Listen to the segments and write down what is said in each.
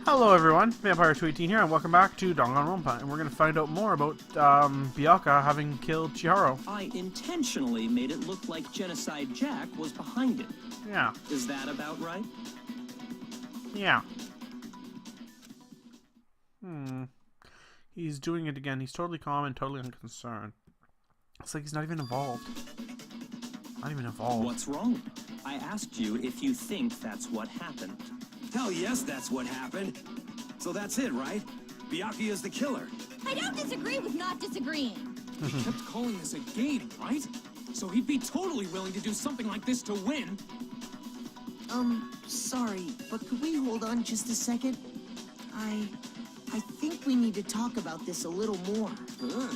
Hello everyone, Vampire Tweet here, and welcome back to Danganronpa, and we're going to find out more about Byakuya having killed Chirhiro. I intentionally made it look like Genocide Jack was behind it. Yeah. Is that about right? Yeah. He's doing it again. He's totally calm and totally unconcerned. It's like he's not even involved. Not even involved. What's wrong? I asked you if you think that's what happened. Hell yes, that's what happened. So that's it, right? Byakuya's the killer. I don't disagree with not disagreeing. He kept calling this a game, right? So he'd be totally willing to do something like this to win. Sorry, but could we hold on just a second? I think we need to talk about this a little more. Huh?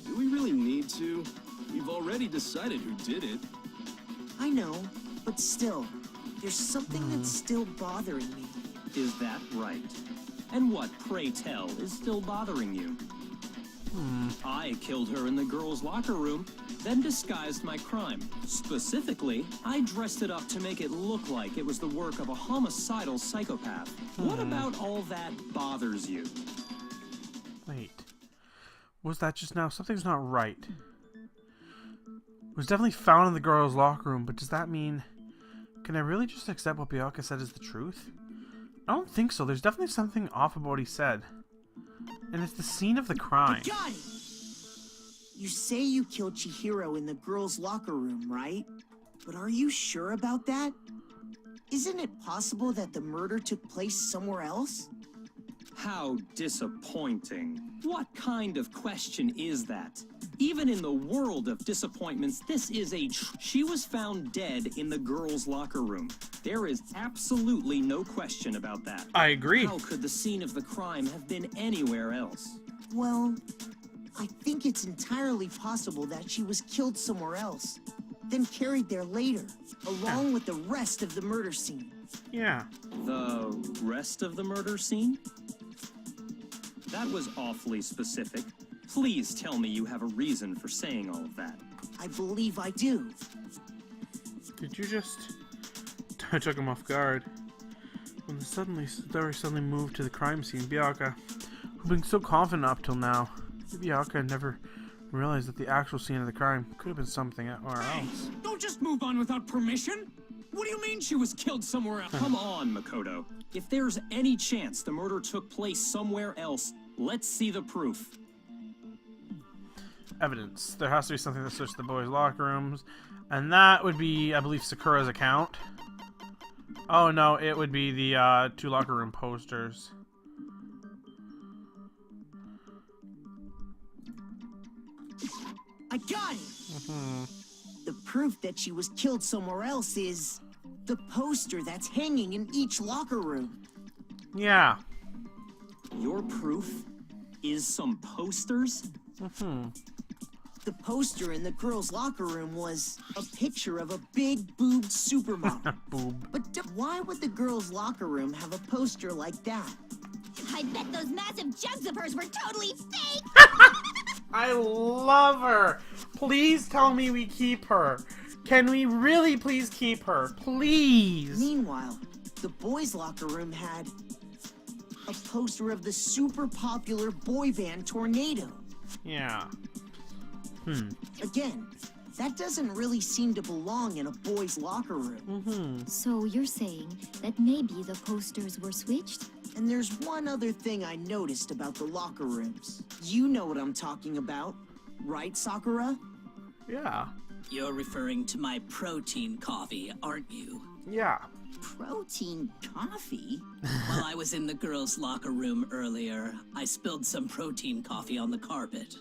Do we really need to? We've already decided who did it. I know, but still, there's something that's still bothering me. Is that right? And what, pray tell, is still bothering you? I killed her in the girls' locker room, then disguised my crime. Specifically, I dressed it up to make it look like it was the work of a homicidal psychopath. What about all that bothers you? Wait. Was that just now? Something's not right. It was definitely found in the girls' locker room, but does that mean... Can I really just accept what Byakuya said is the truth? I don't think so. There's definitely something off about what he said. And it's the scene of the crime. I got it! You say you killed Chirhiro in the girls' locker room, right? But are you sure about that? Isn't it possible that the murder took place somewhere else? How disappointing. What kind of question is that? Even in the world of disappointments, this is a she was found dead in the girls' locker room. There is absolutely no question about that. I agree. How could the scene of the crime have been anywhere else? Well, I think it's entirely possible that she was killed somewhere else, then carried there later, along with the rest of the murder scene. Yeah. The rest of the murder scene? That was awfully specific. Please tell me you have a reason for saying all of that. I believe I do. Did you just... I took him off guard. When the story suddenly moved to the crime scene, Byakuya, who'd been so confident up till now, Byakuya never realized that the actual scene of the crime could have been something else. Don't just move on without permission. What do you mean she was killed somewhere else? Come on, Makoto. If there's any chance the murder took place somewhere else, let's see the proof. Evidence. There has to be something that switched the boys' locker rooms. And that would be, I believe, Sakura's account. Oh, no, it would be the 2 locker room posters. I got it! The proof that she was killed somewhere else is the poster that's hanging in each locker room. Yeah. Your proof is some posters? The poster in the girls' locker room was a picture of a big boobed supermodel. Boob. But why would the girls' locker room have a poster like that? I bet those massive jugs of hers were totally fake! I love her. Please tell me we keep her. Can we really please keep her? Please. Meanwhile, the boys' locker room had a poster of the super popular boy band Tornado. Yeah. Again, that doesn't really seem to belong in a boys' locker room. So you're saying that maybe the posters were switched? And there's one other thing I noticed about the locker rooms. You know what I'm talking about, right, Sakura? Yeah. You're referring to my protein coffee, aren't you? Yeah. Protein coffee? While I was in the girls' locker room earlier, I spilled some protein coffee on the carpet.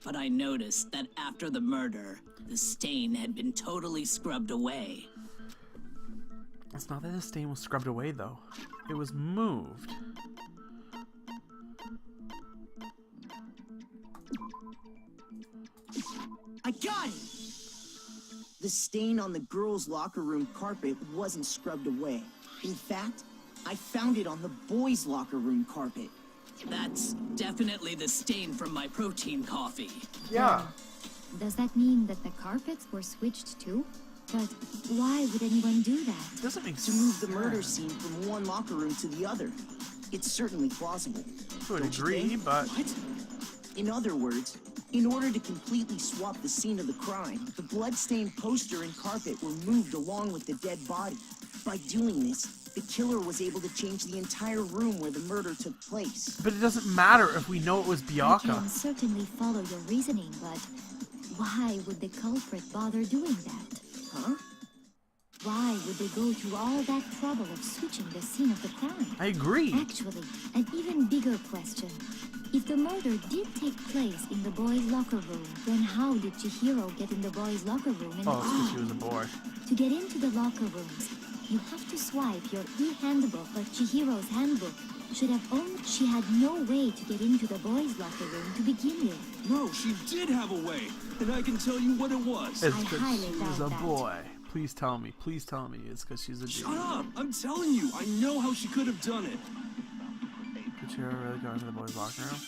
But I noticed that after the murder, the stain had been totally scrubbed away. It's not that the stain was scrubbed away, though. It was moved. I got it! The stain on the girls' locker room carpet wasn't scrubbed away. In fact, I found it on the boys' locker room carpet. That's definitely the stain from my protein coffee. Yeah. Does that mean that the carpets were switched too? But why would anyone do that? It doesn't make To sense. move the murder scene from one locker room to the other. It's certainly plausible. I would Don't you agree, think? but What? In other words, in order to completely swap the scene of the crime, the blood-stained poster and carpet were moved along with the dead body. By doing this, the killer was able to change the entire room where the murder took place. but it doesn't matter if we know it was I Bianca. can certainly follow your reasoning, but why would the culprit bother doing that? Huh? Why would they go through all that trouble of switching the scene of the crime? I agree. Actually, an even bigger question. If the murder did take place in the boys' locker room, then how did Chihiro get in the boys' locker room? And Oh, it's because she was a boy. to get into the locker rooms, you have to swipe your e-handbook, but Chihiro's handbook should have owned. She had no way to get into the boys' locker room to begin with. No, she did have a way, and I can tell you what it was. It's I because highly she was doubt a that. boy. Please tell me. Please tell me it's because she's a dude. Shut up! I'm telling you, I know how she could have done it. Did you ever really go into the boys' locker room?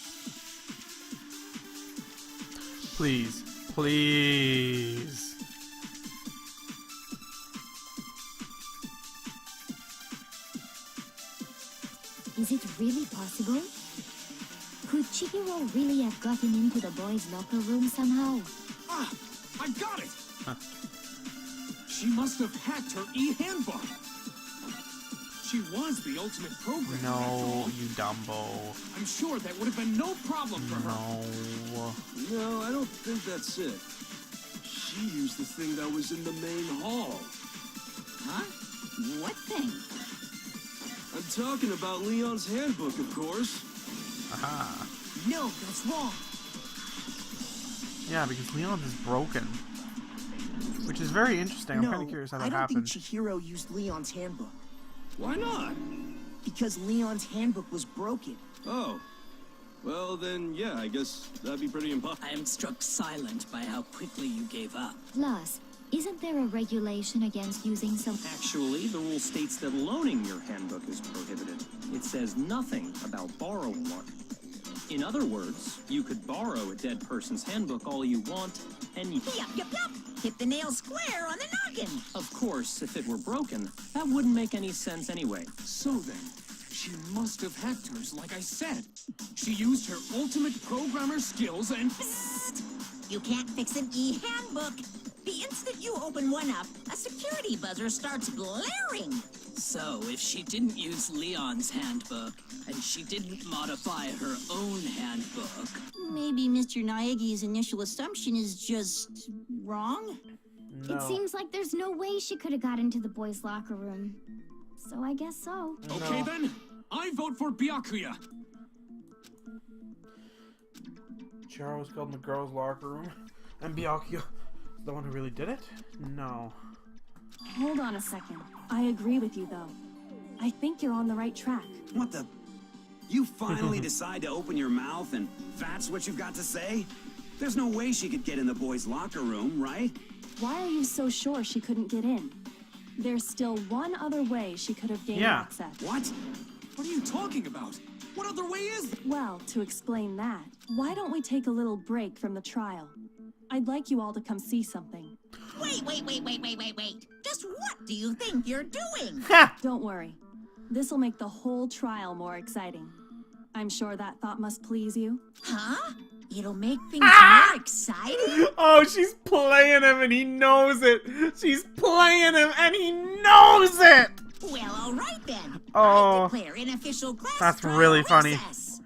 Please. Please. Is it really possible? Could Chihiro really have gotten into the boys' locker room somehow? Ah, I got it! Huh. She must have hacked her e-handbook. She was the ultimate programmer. after No, all. you dumbo. I'm sure that would have been no problem for her. No. No, I don't think that's it. She used the thing that was in the main hall. Huh? What thing? I'm talking about Leon's handbook, of course. Aha. No, that's wrong. Yeah, because Leon's is broken. Which is very interesting. I'm no, kind of curious how that I don't happened. think Chihiro used Leon's handbook. Why not? Because Leon's handbook was broken. Oh. Well, then, yeah, I guess that'd be pretty impossible. I am struck silent by how quickly you gave up. Plus, isn't there a regulation against using some... Actually, the rule states that loaning your handbook is prohibited. It says nothing about borrowing one. In other words, you could borrow a dead person's handbook all you want, and Yup, yup, yup. Hit the nail square on the noggin. of course, if it were broken, that wouldn't make any sense anyway. So then, she must have hacked hers, like I said. She used her ultimate programmer skills and... You can't fix an e-handbook. The instant you open one up, a security buzzer starts blaring. So, if she didn't use Leon's handbook, and she didn't modify her own handbook, Maybe Mr. Naegi's initial assumption is just wrong? No. It seems like there's no way she could have got into the boys' locker room. So I guess so. Okay then, I vote for Byakuya. Chihiro was killed in the girls' locker room. And Byakuya, the one who really did it? No. Hold on a second. I agree with you, though. I think you're on the right track. What the? You finally decide to open your mouth and that's what you've got to say? There's no way she could get in the boys' locker room, right? Why are you so sure she couldn't get in? There's still one other way she could have gained access. What? What are you talking about? What other way is there? Well, to explain that, why don't we take a little break from the trial? I'd like you all to come see something. Wait. Just what do you think you're doing? Don't worry. This'll make the whole trial more exciting. I'm sure that thought must please you. Huh? It'll make things more exciting? Oh, she's playing him and he knows it. She's playing him and he knows it. Well, all right then. Oh, I declare an official class that's trial really funny. recess.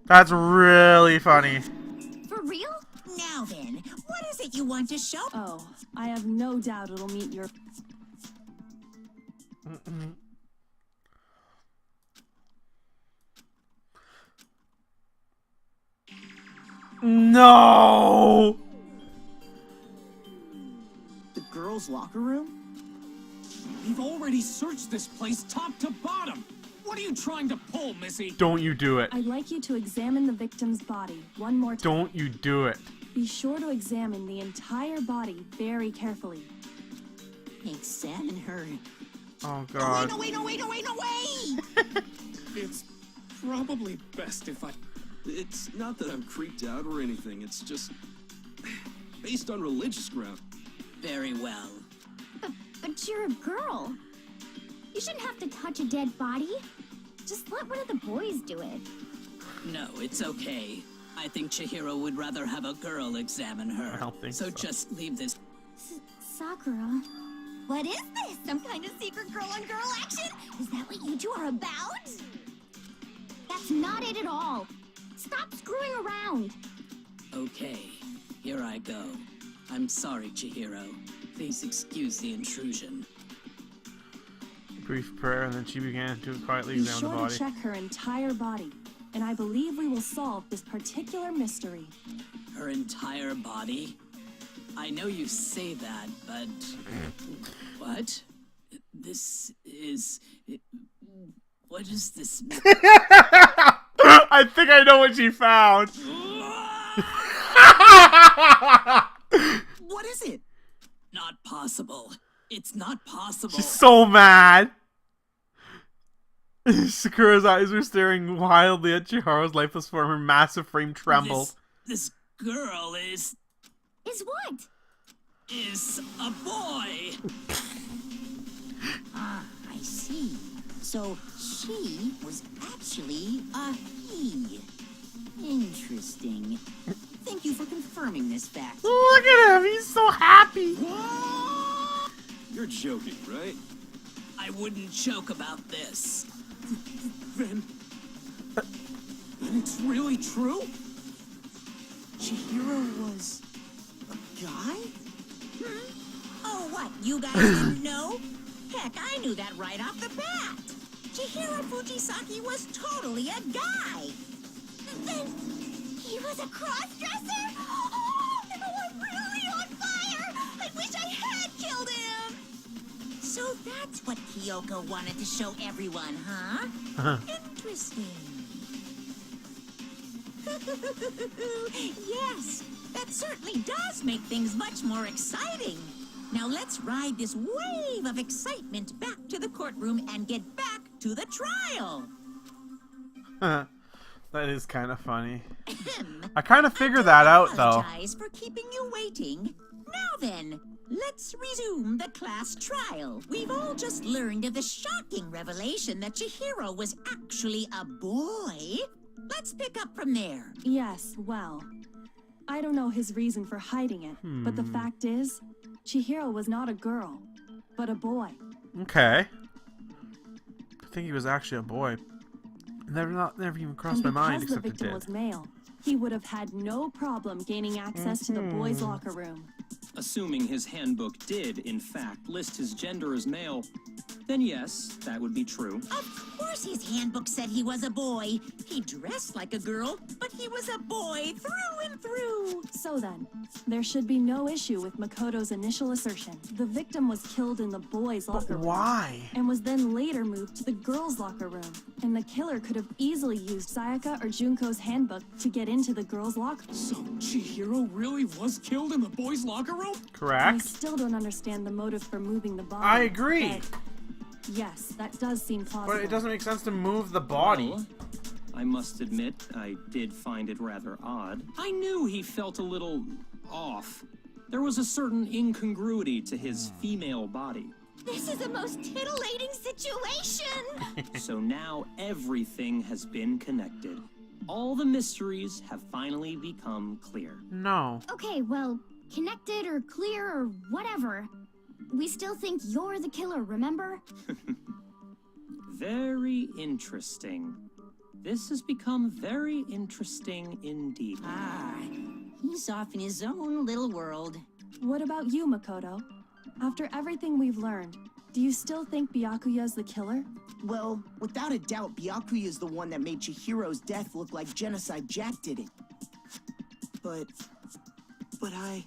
That's really funny. For real? Now then, what is it you want to show? Oh, I have no doubt it'll meet your... No. The girls' locker room? We've already searched this place top to bottom. What are you trying to pull, Missy? Don't you do it. I'd like you to examine the victim's body one more time. Don't you do it. Be sure to examine the entire body very carefully. Examine her. Oh, God. No, wait. It's probably best if I... It's not that I'm creeped out or anything, it's just based on religious ground. very well. But you're a girl. You shouldn't have to touch a dead body. Just let one of the boys do it. No, it's okay. I think Chihiro would rather have a girl examine her. I don't think so. Just leave this. Sakura. What is this? Some kind of secret girl-on-girl action? Is that what you two are about? That's not it at all. Stop screwing around. Okay, here I go. I'm sorry, Chihiro. Please excuse the intrusion. Brief prayer, and then she began to quietly Be examine sure the to body. check her entire body, and I believe we will solve this particular mystery. Her entire body? I know you say that, but... What? This is... What is this? I think I know what she found. What is it? Not possible. It's not possible. She's so mad. Sakura's eyes were staring wildly at Chihiro's lifeless form. Her massive frame trembled. This girl is what? Is a boy. Ah, I see. So she was actually a he. Interesting. Thank you for confirming this fact. Look at him. He's so happy. You're joking, right? I wouldn't joke about this. Then it's really true? Chihiro was a guy? Oh, what? You guys didn't know? Heck, I knew that right off the bat. Chihiro Fujisaki was totally a guy. Then he was a cross-dresser? Oh, I'm really on fire! I wish I had killed him! So that's what Kyoko wanted to show everyone, huh? Interesting. Yes, that certainly does make things much more exciting. Now let's ride this wave of excitement back to the courtroom and get back to the trial. That is kind of funny. I kind of figured that out, though. Apologize for keeping you waiting. Now then, let's resume the class trial. We've all just learned of the shocking revelation that Chihiro was actually a boy. Let's pick up from there. Yes, well, I don't know his reason for hiding it, but the fact is, Chihiro was not a girl, but a boy. Okay. I think he was actually a boy. Never even crossed my mind, Because except the it victim did. was male, he would have had no problem gaining access to the boys' locker room. Assuming his handbook did, in fact, list his gender as male, then yes, that would be true. Of course his handbook said he was a boy. He dressed like a girl, but he was a boy through and through. So then, there should be no issue with Makoto's initial assertion. The victim was killed in the boys' locker room. Why? And was then later moved to the girls' locker room. And the killer could have easily used Sayaka or Junko's handbook to get into the girls' locker room. So Chihiro really was killed in the boys' locker room? I Correct. still don't understand the motive for moving the body. I agree. but yes, that does seem plausible. But it doesn't make sense to move the body. Well, I must admit, I did find it rather odd. I knew he felt a little off. There was a certain incongruity to his female body. This is the most titillating situation! So now everything has been connected. All the mysteries have finally become clear. No. Okay, well, connected or clear or whatever. We still think you're the killer, remember? Very interesting. This has become very interesting indeed. Ah, he's off in his own little world. What about you, Makoto? After everything we've learned, do you still think Byakuya's the killer? Well, without a doubt, Byakuya is the one that made Chihiro's death look like Genocide Jack did it. But I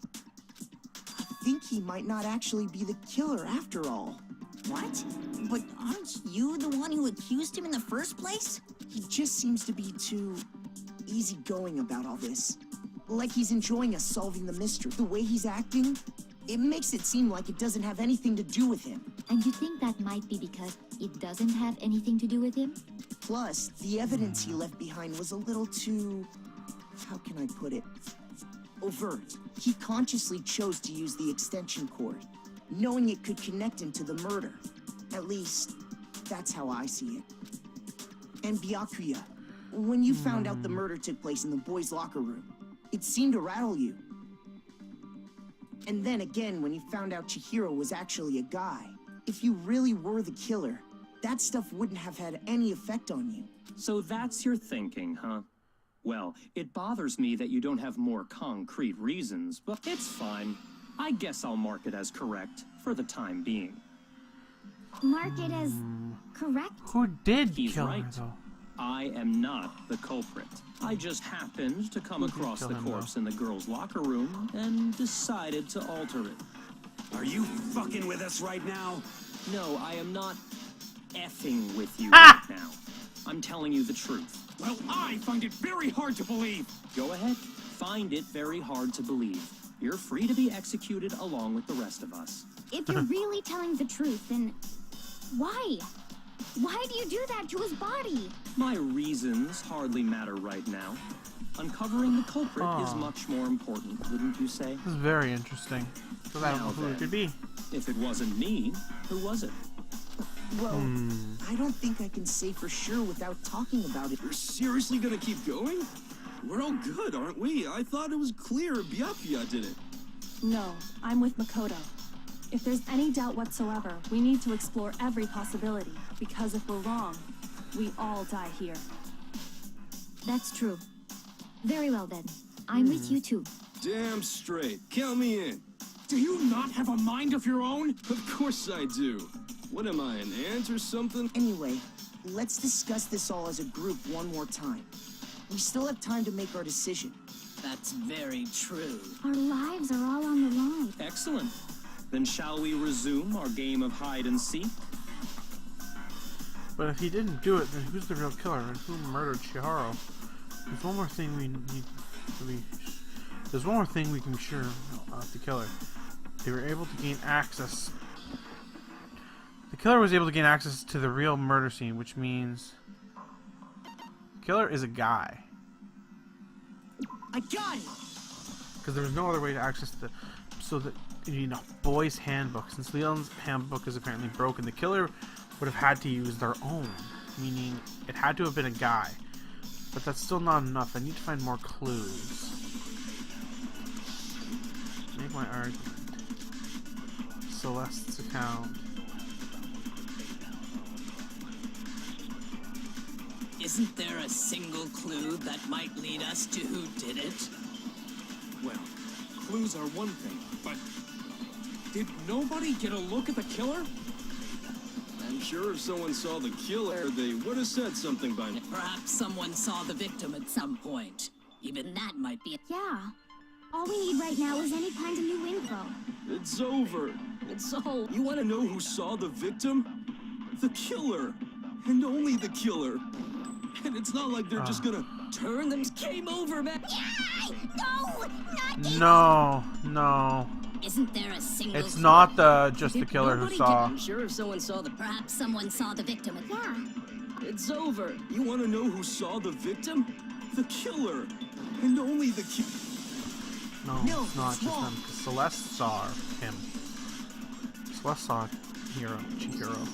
think he might not actually be the killer after all. What? But aren't you the one who accused him in the first place? He just seems to be too easygoing about all this. Like he's enjoying us solving the mystery. The way he's acting, it makes it seem like it doesn't have anything to do with him. And you think that might be because it doesn't have anything to do with him? Plus, the evidence he left behind was a little too... how can I put it? Overt. He consciously chose to use the extension cord, knowing it could connect him to the murder. At least, that's how I see it. And Byakuya, when you found out the murder took place in the boys' locker room, it seemed to rattle you. And then again, when you found out Chihiro was actually a guy, if you really were the killer, that stuff wouldn't have had any effect on you. So that's your thinking, huh? Well, it bothers me that you don't have more concrete reasons, but it's fine. I guess I'll mark it as correct for the time being. Mark it as correct? Who did He's kill right. her, though? I am not the culprit. I just happened to come across kill the him, corpse in the girls' locker room and decided to alter it. Are you fucking with us right now? No, I am not effing with you Ah! right now. I'm telling you the truth. Well, I find it very hard to believe. Go ahead. Find it very hard to believe. You're free to be executed along with the rest of us. If you're really telling the truth, then why? Why do you do that to his body? My reasons hardly matter right now. Uncovering the culprit is Aw. much more important, wouldn't you say? This is very interesting. Because I don't know Now who it then. could be. If it wasn't me, who was it? Well, I don't think I can say for sure without talking about it. You're seriously gonna keep going? We're all good, aren't we? I thought it was clear Byakuya did it. No, I'm with Makoto. If there's any doubt whatsoever, we need to explore every possibility, because if we're wrong, we all die here. That's true. Very well then. I'm with you too. Damn straight. Count me in. Do you not have a mind of your own? Of course I do. What am I, an ant or something? Anyway, let's discuss this all as a group one more time. We still have time to make our decision. That's very true. Our lives are all on the line. Excellent. Then shall we resume our game of hide and seek? But if he didn't do it, then who's the real killer and who murdered Chihiro? There's one more thing we need to be. There's one more thing we can be sure of the killer. They were able to gain access. The killer was able to gain access to the real murder scene, which means the killer is a guy. I got it! Because there was no other way to access the. So that you need a boy's handbook. Since Leon's handbook is apparently broken, the killer would have had to use their own, meaning it had to have been a guy. But that's still not enough. I need to find more clues. Make my argument. Celeste's account. Isn't there a single clue that might lead us to who did it? Well, clues are one thing, but did nobody get a look at the killer? I'm sure if someone saw the killer, they would have said something by now. Perhaps someone saw the victim at some point. Even that might be. Yeah. All we need right now is any kind of new info. It's over. It's all. You want to know who saw the victim? The killer. And only the killer. And it's not like they're just gonna turn them. Came over, man. No, not No, no. Isn't there a single? It's not just the killer who saw. I'm sure if someone saw the. Perhaps someone saw the victim. Yeah. It's over. You want to know who saw the victim? The killer. And only the killer. No, it's not just them. Because Celeste saw him. Celeste saw Chihiro.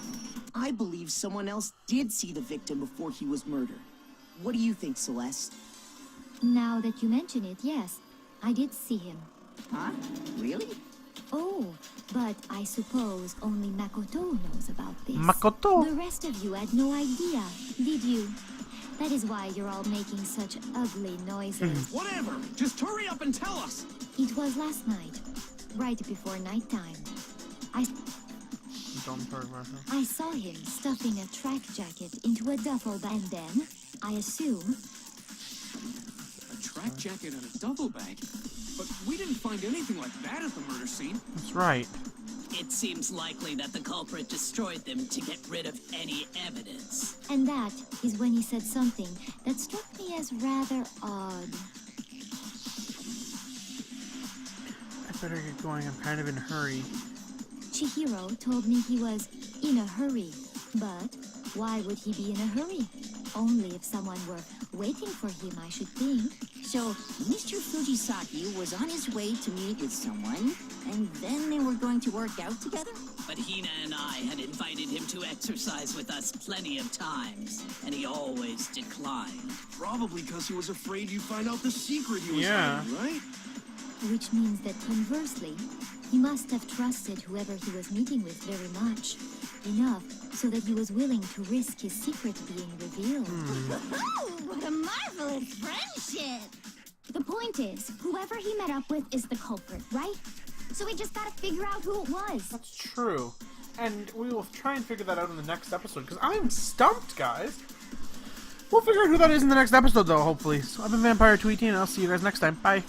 I believe someone else did see the victim before he was murdered. What do you think, Celeste? Now that you mention it, yes. I did see him. Huh? Really? Oh, but I suppose only Makoto knows about this. Makoto! The rest of you had no idea, did you? That is why you're all making such ugly noises. Whatever! Just hurry up and tell us! It was last night, right before nighttime. I saw him stuffing a track jacket into a duffel bag, and then, I assume... A track jacket and a duffel bag? But we didn't find anything like that at the murder scene. That's right. It seems likely that the culprit destroyed them to get rid of any evidence. And that is when he said something that struck me as rather odd. I better get going. I'm kind of in a hurry. Chihiro told me he was in a hurry. But why would he be in a hurry? only if someone were waiting for him, I should think. So, Mr. Fujisaki was on his way to meet with someone, and then they were going to work out together? But Hina and I had invited him to exercise with us plenty of times, and he always declined. Probably because he was afraid you'd find out the secret he was Yeah. hiding, right? Which means that conversely, he must have trusted whoever he was meeting with very much. Enough so that he was willing to risk his secret being revealed. What a marvelous friendship! The point is, whoever he met up with is the culprit, right? So we just gotta figure out who it was. That's true. And we will try and figure that out in the next episode, because I'm stumped, guys. We'll figure out who that is in the next episode, though, hopefully. So I've been Vampire Tweety, and I'll see you guys next time. Bye.